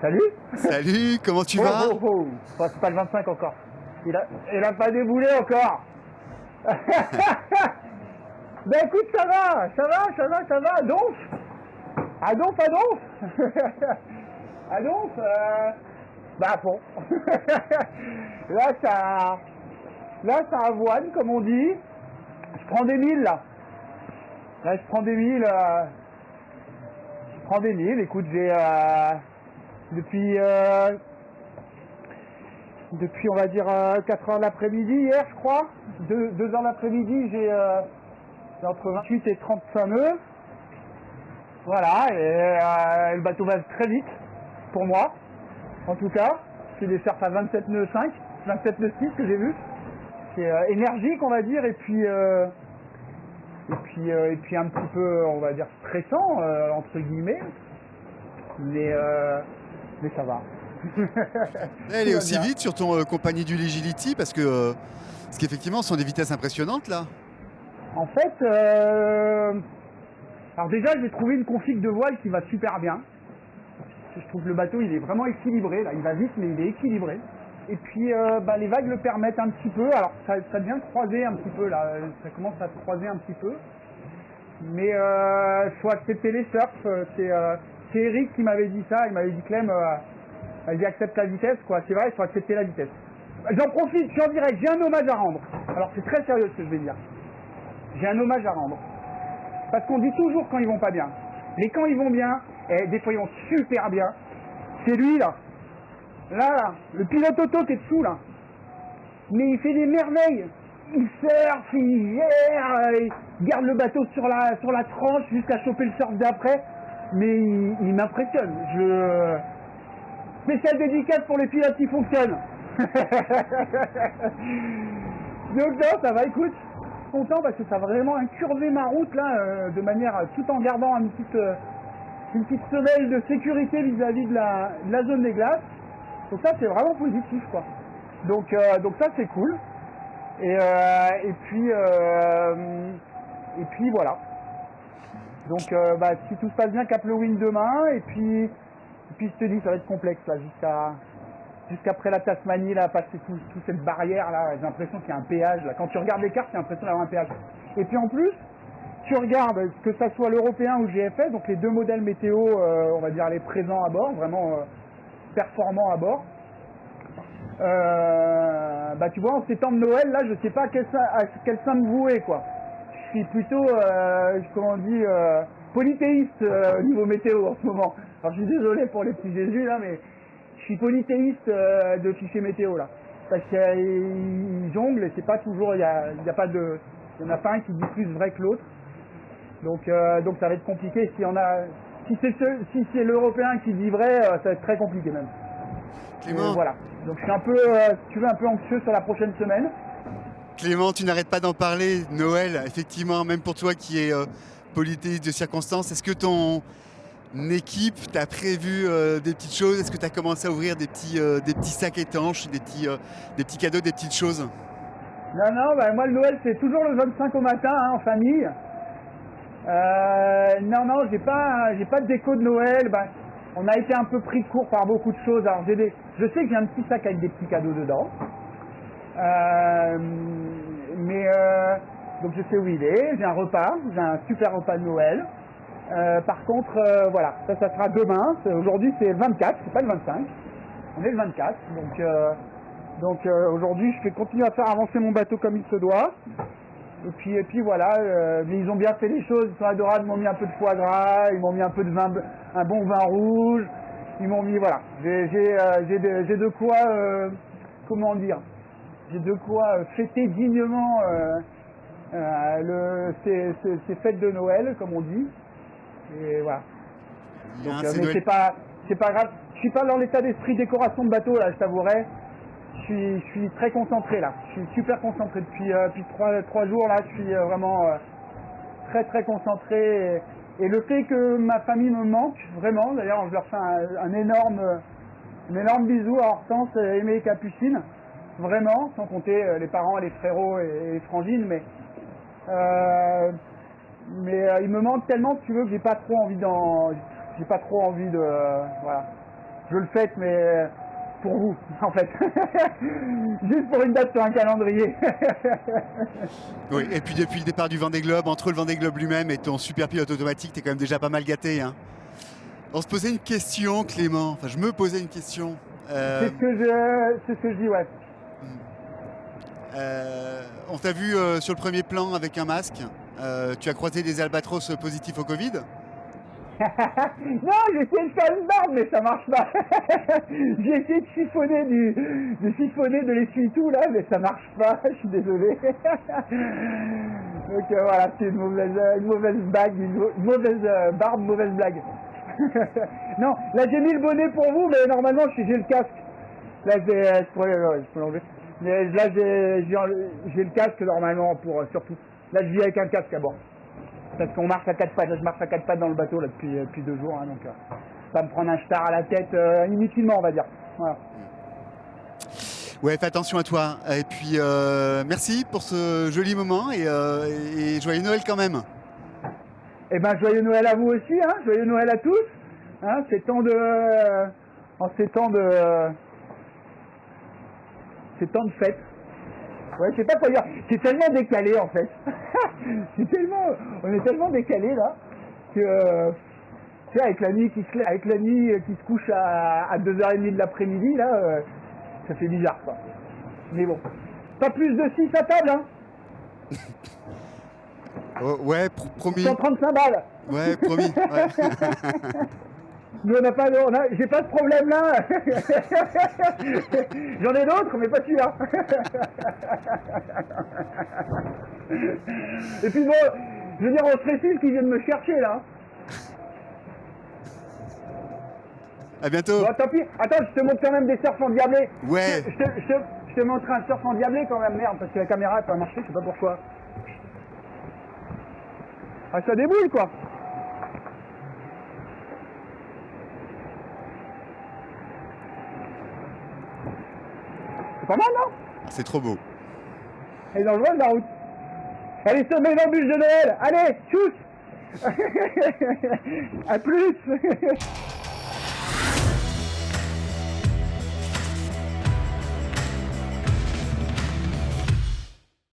Salut. Salut, comment tu Oh, vas? oh, oh. Oh, c'est pas le 25 encore. Il a pas déboulé encore. Ben écoute, ça va. Adonf. Adonf, bah à fond. là, ça, ça avoine, comme on dit. Je prends des milles, là. Là, je prends des milles. Écoute, j'ai... depuis, on va dire, 4 heures de l'après-midi, hier, je crois. 2 heures de l'après-midi, j'ai entre 28 et 35 nœuds. Voilà, et le bateau va très vite, pour moi, en tout cas. C'est des surfs à 27 nœuds 5, 27 nœuds 6 que j'ai vu. C'est énergique, on va dire, et puis un petit peu, on va dire, stressant, entre guillemets. Mais ça va. Elle est aussi vite sur ton compagnie du Legility parce qu'effectivement, ce sont des vitesses impressionnantes là. En fait, alors déjà, j'ai trouvé une config de voile qui va super bien. Je trouve que le bateau, il est vraiment équilibré. Là, il va vite, mais il est équilibré. Et puis, les vagues le permettent un petit peu. Alors, ça devient croisé un petit peu là. Ça commence à se croiser un petit peu. Mais faut accepter les surfs. C'est Eric qui m'avait dit ça. Il m'avait dit Clem, vas-y, accepte la vitesse, quoi. C'est vrai, il faut accepter la vitesse. J'en profite, je suis en direct, j'ai un hommage à rendre. Alors c'est très sérieux ce que je vais dire. J'ai un hommage à rendre. Parce qu'on dit toujours quand ils vont pas bien. Mais quand ils vont bien, et des fois ils vont super bien, c'est lui là. Là, le pilote auto qui est dessous là. Mais il fait des merveilles. Il surfe, il gère, il garde le bateau sur la tranche jusqu'à choper le surf d'après. Mais il m'impressionne. Spécial dédicace pour les pilotes qui fonctionnent. Donc non, ça va, écoute, je suis content parce que ça va vraiment incurver ma route là, de manière, tout en gardant une petite semelle de sécurité vis-à-vis de la zone des glaces. Donc ça c'est vraiment positif quoi. Donc ça c'est cool. Et puis voilà. Donc si tout se passe bien, Cap le Wind demain, et puis je te dis ça va être complexe là jusqu'après la Tasmanie, là, passer toute cette barrière là, j'ai l'impression qu'il y a un péage là. Quand tu regardes les cartes, tu as l'impression d'avoir un péage. Et puis en plus, tu regardes que ça soit l'européen ou GFS, donc les deux modèles météo, on va dire les présents à bord, vraiment performants à bord. Tu vois, en ces temps de Noël, là, je sais pas à quel sein me vouer, quoi. Je suis plutôt, comment on dit, polythéiste au niveau météo en ce moment. Alors je suis désolé pour les petits Jésus, là, mais je suis polythéiste de fichiers météo, là. Parce qu'ils jonglent et c'est pas toujours, il y en a pas un qui dit plus vrai que l'autre. Donc ça va être compliqué. Si c'est l'Européen qui dit vrai, ça va être très compliqué même. Clément. Voilà. Donc je suis un peu, si tu veux, un peu anxieux sur la prochaine semaine. Clément, tu n'arrêtes pas d'en parler. Noël, effectivement, même pour toi qui es polythéiste de circonstance, est-ce que ton équipe t'a prévu des petites choses? Est-ce que tu as commencé à ouvrir des petits sacs étanches, des petits cadeaux, des petites choses? Non, moi le Noël c'est toujours le 25 au matin, hein, en famille. Non, j'ai pas de déco de Noël. On a été un peu pris de court par beaucoup de choses. Alors je sais que j'ai un petit sac avec des petits cadeaux dedans. Donc je sais où il est. J'ai un super repas de Noël. Par contre, voilà, ça sera demain. Aujourd'hui c'est le 24, c'est pas le 25. On est le 24. Donc aujourd'hui je vais continuer à faire avancer mon bateau comme il se doit. Et puis voilà, mais ils ont bien fait les choses, ils sont adorables, ils m'ont mis un peu de foie gras, ils m'ont mis un peu de vin, un bon vin rouge, ils m'ont mis, voilà, j'ai de quoi, comment dire, j'ai de quoi fêter dignement ces fêtes de Noël, comme on dit, et voilà. Donc, mais c'est pas grave, je suis pas dans l'état d'esprit décoration de bateau là, je t'avouerai. Je suis très concentré là, je suis super concentré depuis 3 jours là, je suis vraiment très très concentré et le fait que ma famille me manque vraiment, d'ailleurs je leur fais un énorme bisou à Hortense, Aimé et Capucine, vraiment, sans compter les parents, les frérots et les frangines, mais il me manque tellement, si tu veux, que j'ai pas trop envie de voilà. Je le fête, mais pour vous, en fait. Juste pour une date sur un calendrier. Oui, et puis depuis le départ du Vendée Globe, entre le Vendée Globe lui-même et ton super pilote automatique, t'es quand même déjà pas mal gâté. Hein. On se posait une question, Clément. Enfin, je me posais une question. C'est ce que je dis, ouais. On t'a vu sur le premier plan avec un masque. Tu as croisé des albatros positifs au Covid. Non, j'ai essayé de faire une barbe, mais ça marche pas. J'ai essayé de chiffonner de l'essuie-tout là, mais ça marche pas. Je suis désolé. Donc voilà, c'est une mauvaise bague, une mauvaise barbe, mauvaise blague. Non, là j'ai mis le bonnet pour vous, mais normalement j'ai le casque. Là je peux l'enlever. Mais là j'ai le casque normalement pour surtout. Là je vis avec un casque à bord. Parce qu'on marche à 4 pattes, je marche à 4 pattes dans le bateau là depuis 2 jours, hein, donc pas me prendre un star à la tête inutilement on va dire. Voilà. Ouais, fais attention à toi. Et puis merci pour ce joli moment et joyeux Noël quand même. Eh ben joyeux Noël à vous aussi, hein, joyeux Noël à tous. Hein, en ces temps de fête. Ouais, je sais pas quoi dire. C'est tellement décalé en fait. On est tellement décalé là que tu sais, avec la nuit qui se couche à 2h30 de l'après-midi là, ça fait bizarre quoi. Mais bon, pas plus de 6 à table hein. Oh, ouais, promis. 135 balles. Ouais, promis. Ouais. Nous j'ai pas de problème là. J'en ai d'autres, mais pas celui-là. Et puis bon, je veux dire, on se réfile qu'ils viennent me chercher là. À bientôt. Bon, tant pis. Attends, je te montre quand même des surfs endiablés. Ouais. Je te montre un surf endiablé quand même, merde, parce que la caméra elle peut pas marcher, je sais pas pourquoi. Ah, ça débouille quoi. C'est pas mal, non? C'est trop beau. Elle est dans le vol, la route. Elle est sommée d'embûches de Noël. Allez, tchuss. À plus.